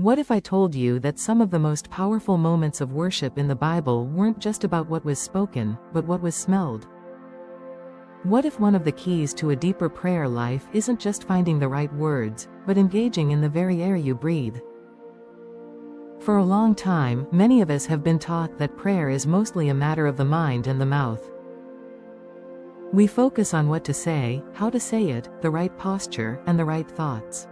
What if I told you that some of the most powerful moments of worship in the Bible weren't just about what was spoken, but what was smelled? What if one of the keys to a deeper prayer life isn't just finding the right words, but engaging in the very air you breathe? For a long time, many of us have been taught that prayer is mostly a matter of the mind and the mouth. We focus on what to say, how to say it, the right posture, and the right thoughts.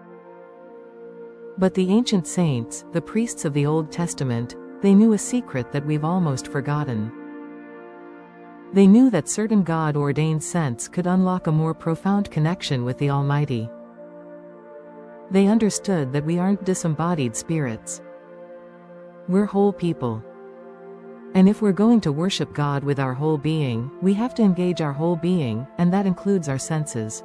But the ancient saints, the priests of the Old Testament, they knew a secret that we've almost forgotten. They knew that certain God-ordained scents could unlock a more profound connection with the Almighty. They understood that we aren't disembodied spirits. We're whole people. And if we're going to worship God with our whole being, we have to engage our whole being, and that includes our senses.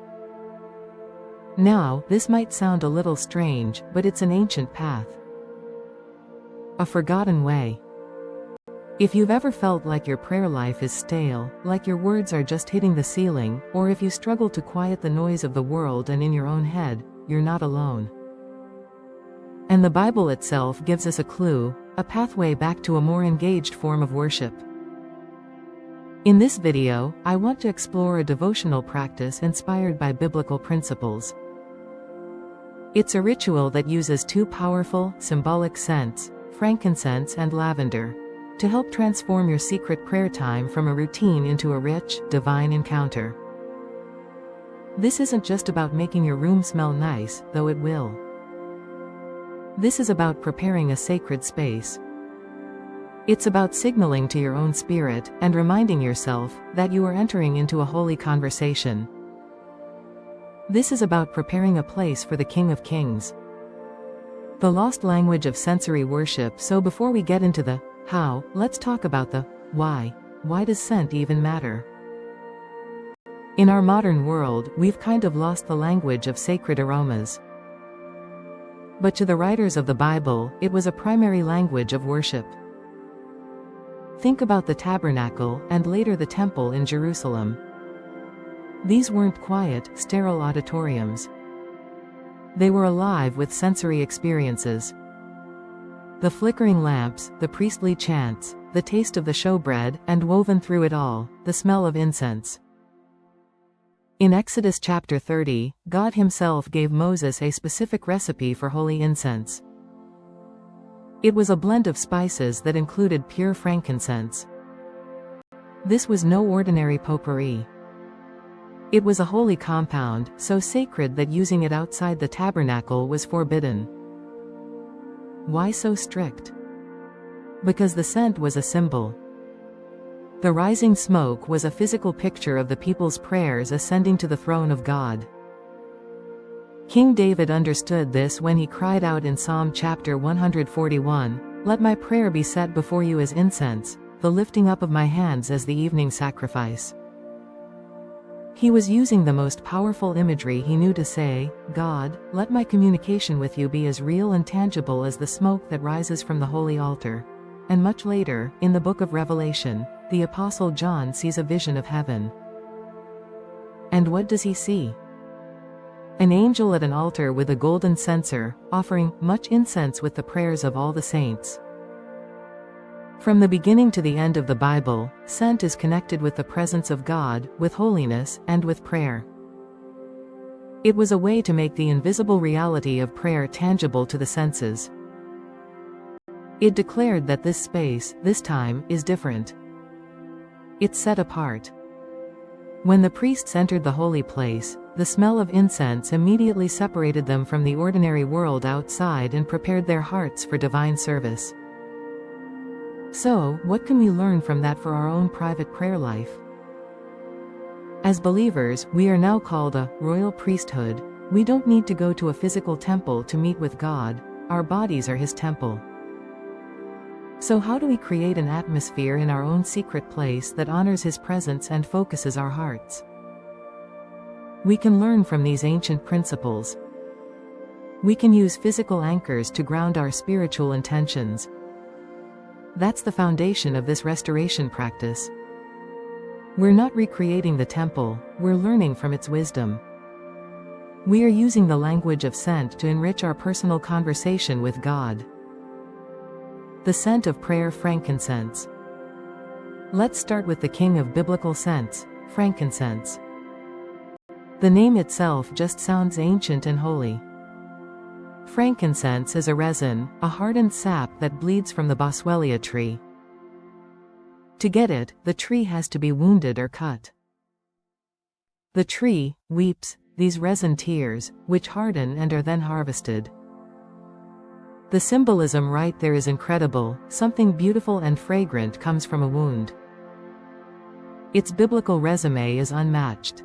Now, this might sound a little strange, but it's an ancient path. A forgotten way. If you've ever felt like your prayer life is stale, like your words are just hitting the ceiling, or if you struggle to quiet the noise of the world and in your own head, you're not alone. And the Bible itself gives us a clue, a pathway back to a more engaged form of worship. In this video, I want to explore a devotional practice inspired by biblical principles. It's a ritual that uses two powerful, symbolic scents, frankincense and lavender, to help transform your secret prayer time from a routine into a rich, divine encounter. This isn't just about making your room smell nice, though it will. This is about preparing a sacred space. It's about signaling to your own spirit and reminding yourself that you are entering into a holy conversation. This is about preparing a place for the King of Kings. The lost language of sensory worship. So before we get into the how, let's talk about the why. Why does scent even matter? In our modern world, we've kind of lost the language of sacred aromas. But to the writers of the Bible, it was a primary language of worship. Think about the tabernacle, and later the temple in Jerusalem. These weren't quiet, sterile auditoriums. They were alive with sensory experiences. The flickering lamps, the priestly chants, the taste of the showbread, and woven through it all, the smell of incense. In Exodus chapter 30, God himself gave Moses a specific recipe for holy incense. It was a blend of spices that included pure frankincense. This was no ordinary potpourri. It was a holy compound, so sacred that using it outside the tabernacle was forbidden. Why so strict? Because the scent was a symbol. The rising smoke was a physical picture of the people's prayers ascending to the throne of God. King David understood this when he cried out in Psalm chapter 141, "Let my prayer be set before you as incense, the lifting up of my hands as the evening sacrifice." He was using the most powerful imagery he knew to say, "God, let my communication with you be as real and tangible as the smoke that rises from the holy altar." And much later, in the book of Revelation, the Apostle John sees a vision of heaven. And what does he see? An angel at an altar with a golden censer, offering much incense with the prayers of all the saints. From the beginning to the end of the Bible, scent is connected with the presence of God, with holiness, and with prayer. It was a way to make the invisible reality of prayer tangible to the senses. It declared that this space, this time, is different. It's set apart. When the priests entered the holy place, the smell of incense immediately separated them from the ordinary world outside and prepared their hearts for divine service. So, what can we learn from that for our own private prayer life? As believers, we are now called a royal priesthood. We don't need to go to a physical temple to meet with God. Our bodies are His temple. So how do we create an atmosphere in our own secret place that honors His presence and focuses our hearts? We can learn from these ancient principles. We can use physical anchors to ground our spiritual intentions. That's the foundation of this restoration practice. We're not recreating the temple, we're learning from its wisdom. We are using the language of scent to enrich our personal conversation with God. The scent of prayer, frankincense. Let's start with the king of biblical scents, frankincense. The name itself just sounds ancient and holy. Frankincense is a resin, a hardened sap that bleeds from the boswellia tree. To get it, the tree has to be wounded or cut. The tree weeps these resin tears, which harden and are then harvested. The symbolism right there is incredible. Something beautiful and fragrant comes from a wound. Its biblical resume is unmatched.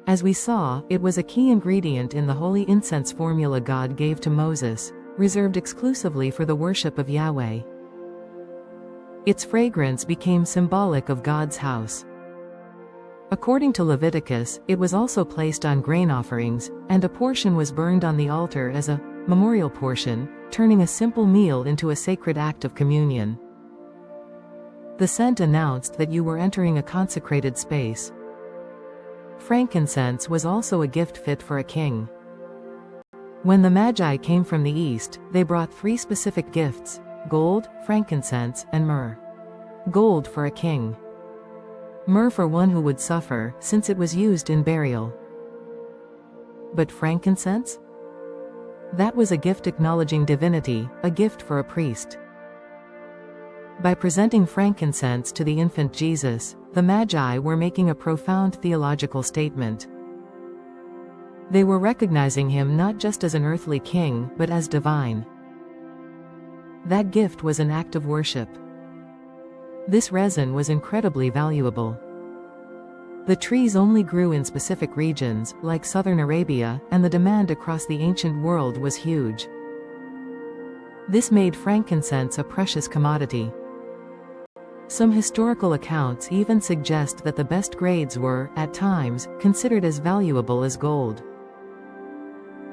As we saw, it was a key ingredient in the holy incense formula God gave to Moses, reserved exclusively for the worship of Yahweh. Its fragrance became symbolic of God's house. According to Leviticus, it was also placed on grain offerings, and a portion was burned on the altar as a memorial portion, turning a simple meal into a sacred act of communion. The scent announced that you were entering a consecrated space. Frankincense was also a gift fit for a king. When the Magi came from the east, they brought 3 specific gifts: gold, frankincense, and myrrh. Gold for a king. Myrrh for one who would suffer, since it was used in burial. But frankincense? That was a gift acknowledging divinity, a gift for a priest. By presenting frankincense to the infant Jesus, the Magi were making a profound theological statement. They were recognizing him not just as an earthly king, but as divine. That gift was an act of worship. This resin was incredibly valuable. The trees only grew in specific regions, like southern Arabia, and the demand across the ancient world was huge. This made frankincense a precious commodity. Some historical accounts even suggest that the best grades were, at times, considered as valuable as gold.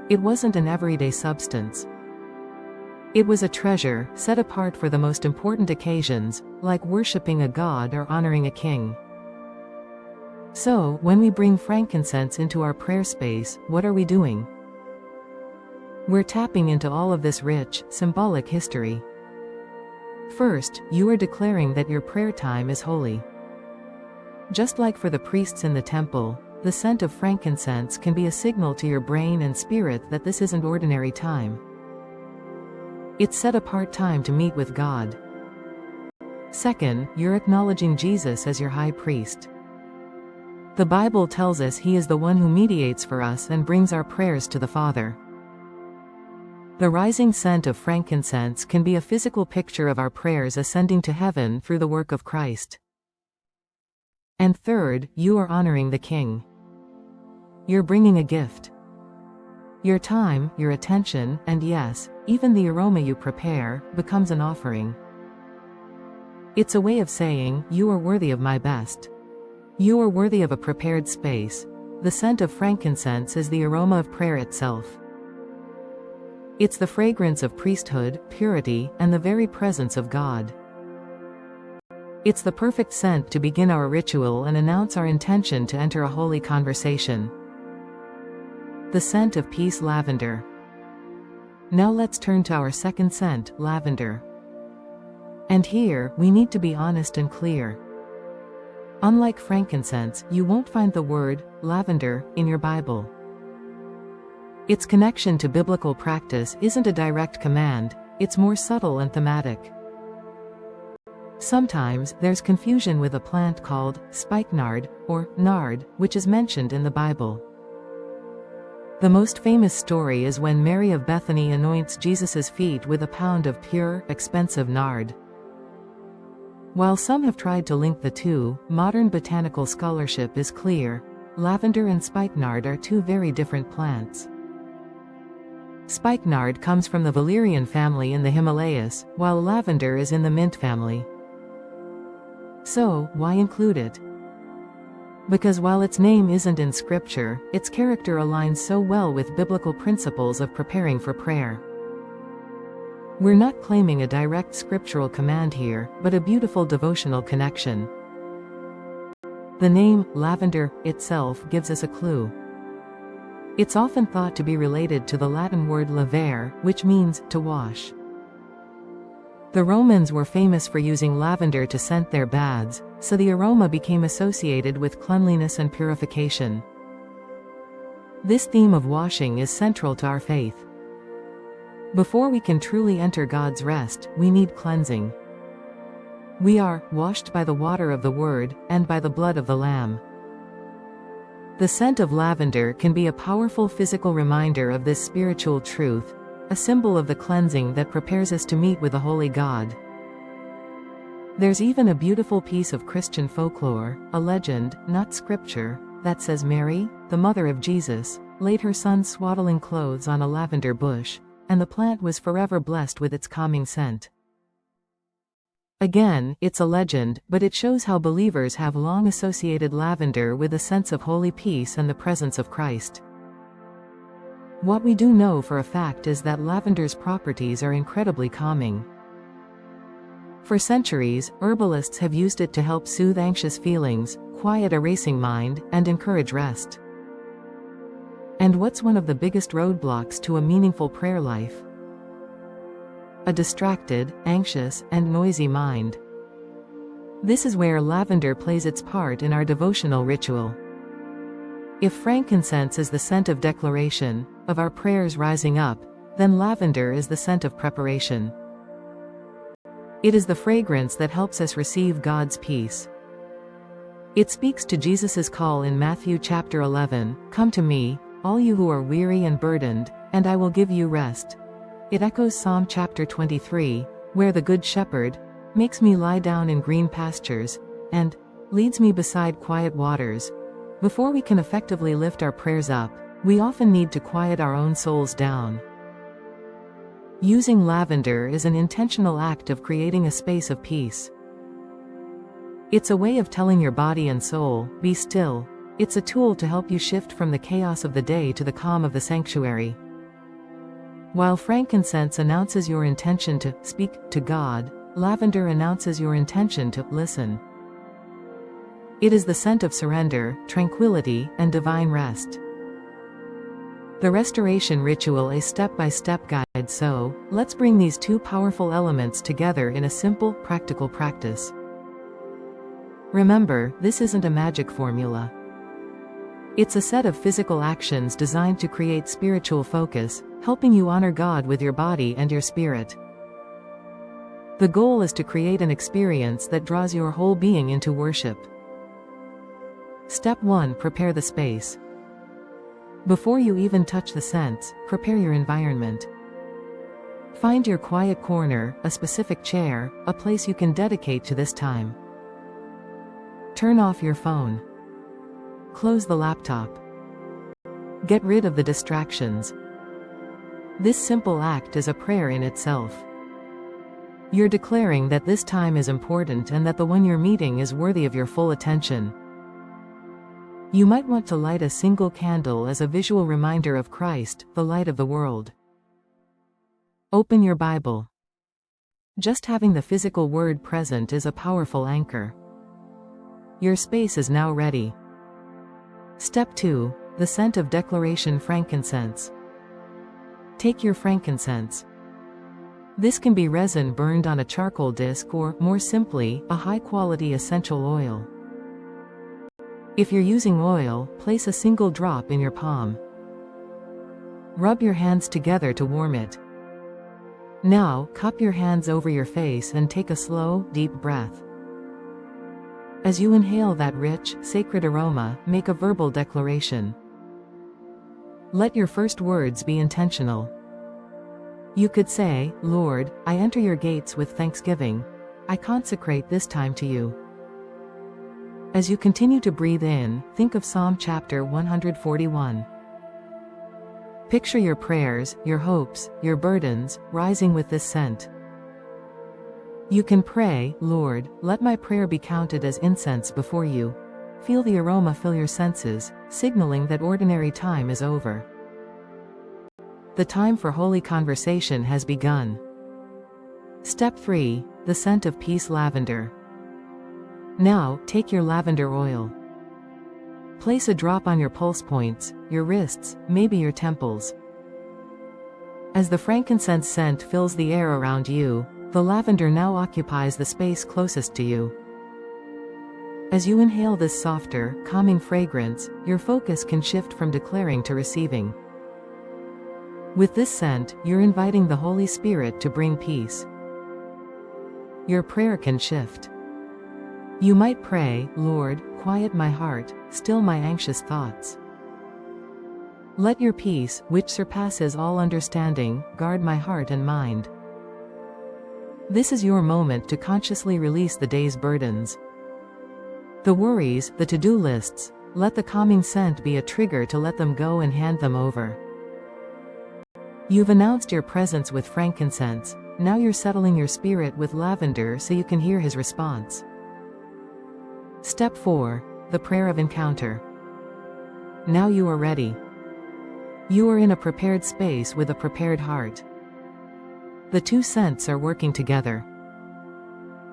It wasn't an everyday substance. It was a treasure, set apart for the most important occasions, like worshipping a god or honoring a king. So, when we bring frankincense into our prayer space, what are we doing? We're tapping into all of this rich, symbolic history. First, you are declaring that your prayer time is holy. Just like for the priests in the temple, the scent of frankincense can be a signal to your brain and spirit that this isn't ordinary time. It's set-apart time to meet with God. Second, you're acknowledging Jesus as your high priest. The Bible tells us he is the one who mediates for us and brings our prayers to the Father. The rising scent of frankincense can be a physical picture of our prayers ascending to heaven through the work of Christ. And third, you are honoring the King. You're bringing a gift. Your time, your attention, and yes, even the aroma you prepare, becomes an offering. It's a way of saying, you are worthy of my best. You are worthy of a prepared space. The scent of frankincense is the aroma of prayer itself. It's the fragrance of priesthood, purity, and the very presence of God. It's the perfect scent to begin our ritual and announce our intention to enter a holy conversation. The scent of peace, lavender. Now let's turn to our second scent, lavender. And here, we need to be honest and clear. Unlike frankincense, you won't find the word lavender in your Bible. Its connection to biblical practice isn't a direct command, it's more subtle and thematic. Sometimes, there's confusion with a plant called spikenard, or nard, which is mentioned in the Bible. The most famous story is when Mary of Bethany anoints Jesus' feet with a pound of pure, expensive nard. While some have tried to link the two, modern botanical scholarship is clear: lavender and spikenard are two very different plants. Spikenard comes from the valerian family in the Himalayas, while lavender is in the mint family. So, why include it? Because while its name isn't in scripture, its character aligns so well with biblical principles of preparing for prayer. We're not claiming a direct scriptural command here, but a beautiful devotional connection. The name, lavender, itself gives us a clue. It's often thought to be related to the Latin word lavere, which means to wash. The Romans were famous for using lavender to scent their baths, so the aroma became associated with cleanliness and purification. This theme of washing is central to our faith. Before we can truly enter God's rest, we need cleansing. We are washed by the water of the Word, and by the blood of the Lamb. The scent of lavender can be a powerful physical reminder of this spiritual truth, a symbol of the cleansing that prepares us to meet with the Holy God. There's even a beautiful piece of Christian folklore, a legend, not scripture, that says Mary, the mother of Jesus, laid her son's swaddling clothes on a lavender bush, and the plant was forever blessed with its calming scent. Again, it's a legend, but it shows how believers have long associated lavender with a sense of holy peace and the presence of Christ. What we do know for a fact is that lavender's properties are incredibly calming. For centuries, herbalists have used it to help soothe anxious feelings, quiet a racing mind, and encourage rest. And what's one of the biggest roadblocks to a meaningful prayer life? A distracted, anxious, and noisy mind. This is where lavender plays its part in our devotional ritual. If frankincense is the scent of declaration, of our prayers rising up, then lavender is the scent of preparation. It is the fragrance that helps us receive God's peace. It speaks to Jesus' call in Matthew chapter 11, "Come to me, all you who are weary and burdened, and I will give you rest." It echoes Psalm chapter 23, where the Good Shepherd makes me lie down in green pastures, and leads me beside quiet waters. Before we can effectively lift our prayers up, we often need to quiet our own souls down. Using lavender is an intentional act of creating a space of peace. It's a way of telling your body and soul, "Be still." It's a tool to help you shift from the chaos of the day to the calm of the sanctuary. While frankincense announces your intention to speak to God, lavender announces your intention to listen. It is the scent of surrender, tranquility, and divine rest. The restoration ritual is a step-by-step guide, so let's bring these two powerful elements together in a simple, practical practice. Remember, this isn't a magic formula. It's a set of physical actions designed to create spiritual focus, helping you honor God with your body and your spirit. The goal is to create an experience that draws your whole being into worship. Step 1. Prepare the space. Before you even touch the scents, prepare your environment. Find your quiet corner, a specific chair, a place you can dedicate to this time. Turn off your phone. Close the laptop. Get rid of the distractions. This simple act is a prayer in itself. You're declaring that this time is important and that the one you're meeting is worthy of your full attention. You might want to light a single candle as a visual reminder of Christ, the light of the world. Open your Bible. Just having the physical word present is a powerful anchor. Your space is now ready. Step 2. The scent of declaration frankincense. Take your frankincense. This can be resin burned on a charcoal disc or, more simply, a high-quality essential oil. If you're using oil, place a single drop in your palm. Rub your hands together to warm it. Now, cup your hands over your face and take a slow, deep breath. As you inhale that rich, sacred aroma, make a verbal declaration. Let your first words be intentional. You could say, "Lord, I enter your gates with thanksgiving. I consecrate this time to you." As you continue to breathe in, think of Psalm chapter 141. Picture your prayers, your hopes, your burdens, rising with this scent. You can pray, "Lord, let my prayer be counted as incense before you." Feel the aroma fill your senses, signaling that ordinary time is over. The time for holy conversation has begun. Step 3. The scent of peace lavender. Now, take your lavender oil. Place a drop on your pulse points, your wrists, maybe your temples. As the frankincense scent fills the air around you, the lavender now occupies the space closest to you. As you inhale this softer, calming fragrance, your focus can shift from declaring to receiving. With this scent, you're inviting the Holy Spirit to bring peace. Your prayer can shift. You might pray, "Lord, quiet my heart, still my anxious thoughts. Let your peace, which surpasses all understanding, guard my heart and mind." This is your moment to consciously release the day's burdens. The worries, the to-do lists, let the calming scent be a trigger to let them go and hand them over. You've announced your presence with frankincense, now you're settling your spirit with lavender so you can hear his response. Step 4. The Prayer of Encounter. Now you are ready. You are in a prepared space with a prepared heart. The two scents are working together.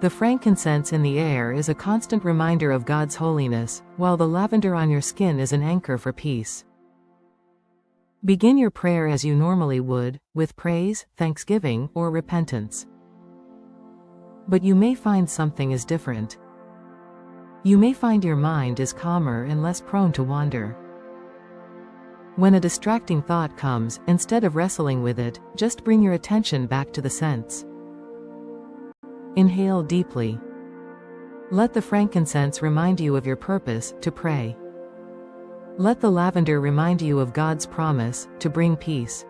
The frankincense in the air is a constant reminder of God's holiness, while the lavender on your skin is an anchor for peace. Begin your prayer as you normally would, with praise, thanksgiving, or repentance. But you may find something is different. You may find your mind is calmer and less prone to wander. When a distracting thought comes, instead of wrestling with it, just bring your attention back to the scents. Inhale deeply. Let the frankincense remind you of your purpose, to pray. Let the lavender remind you of God's promise, to bring peace.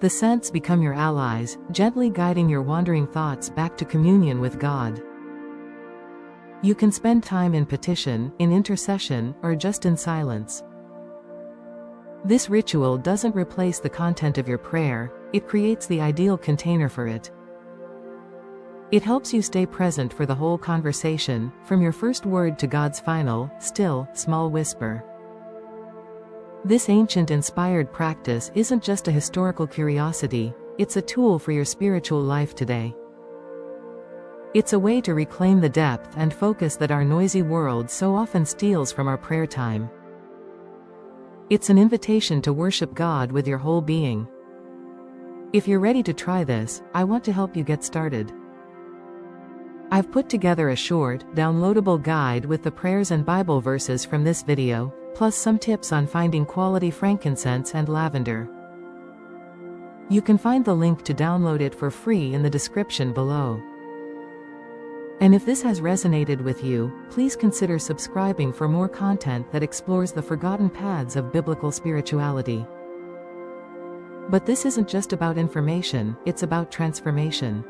The scents become your allies, gently guiding your wandering thoughts back to communion with God. You can spend time in petition, in intercession, or just in silence. This ritual doesn't replace the content of your prayer, it creates the ideal container for it. It helps you stay present for the whole conversation, from your first word to God's final, still, small whisper. This ancient inspired practice isn't just a historical curiosity, it's a tool for your spiritual life today. It's a way to reclaim the depth and focus that our noisy world so often steals from our prayer time. It's an invitation to worship God with your whole being. If you're ready to try this, I want to help you get started. I've put together a short, downloadable guide with the prayers and Bible verses from this video, plus some tips on finding quality frankincense and lavender. You can find the link to download it for free in the description below. And if this has resonated with you, please consider subscribing for more content that explores the forgotten paths of biblical spirituality. But this isn't just about information, it's about transformation.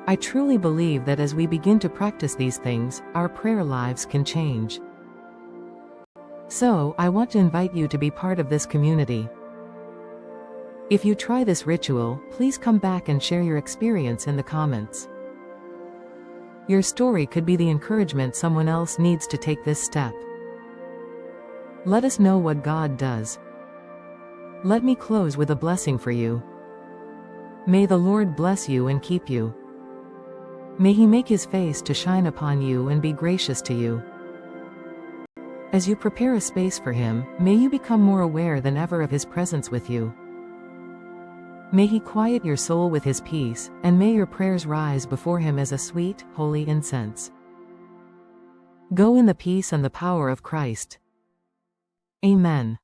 I truly believe that as we begin to practice these things, our prayer lives can change. So, I want to invite you to be part of this community. If you try this ritual, please come back and share your experience in the comments. Your story could be the encouragement someone else needs to take this step. Let us know what God does. Let me close with a blessing for you. May the Lord bless you and keep you. May He make His face to shine upon you and be gracious to you. As you prepare a space for Him, may you become more aware than ever of His presence with you. May He quiet your soul with His peace, and may your prayers rise before Him as a sweet, holy incense. Go in the peace and the power of Christ. Amen.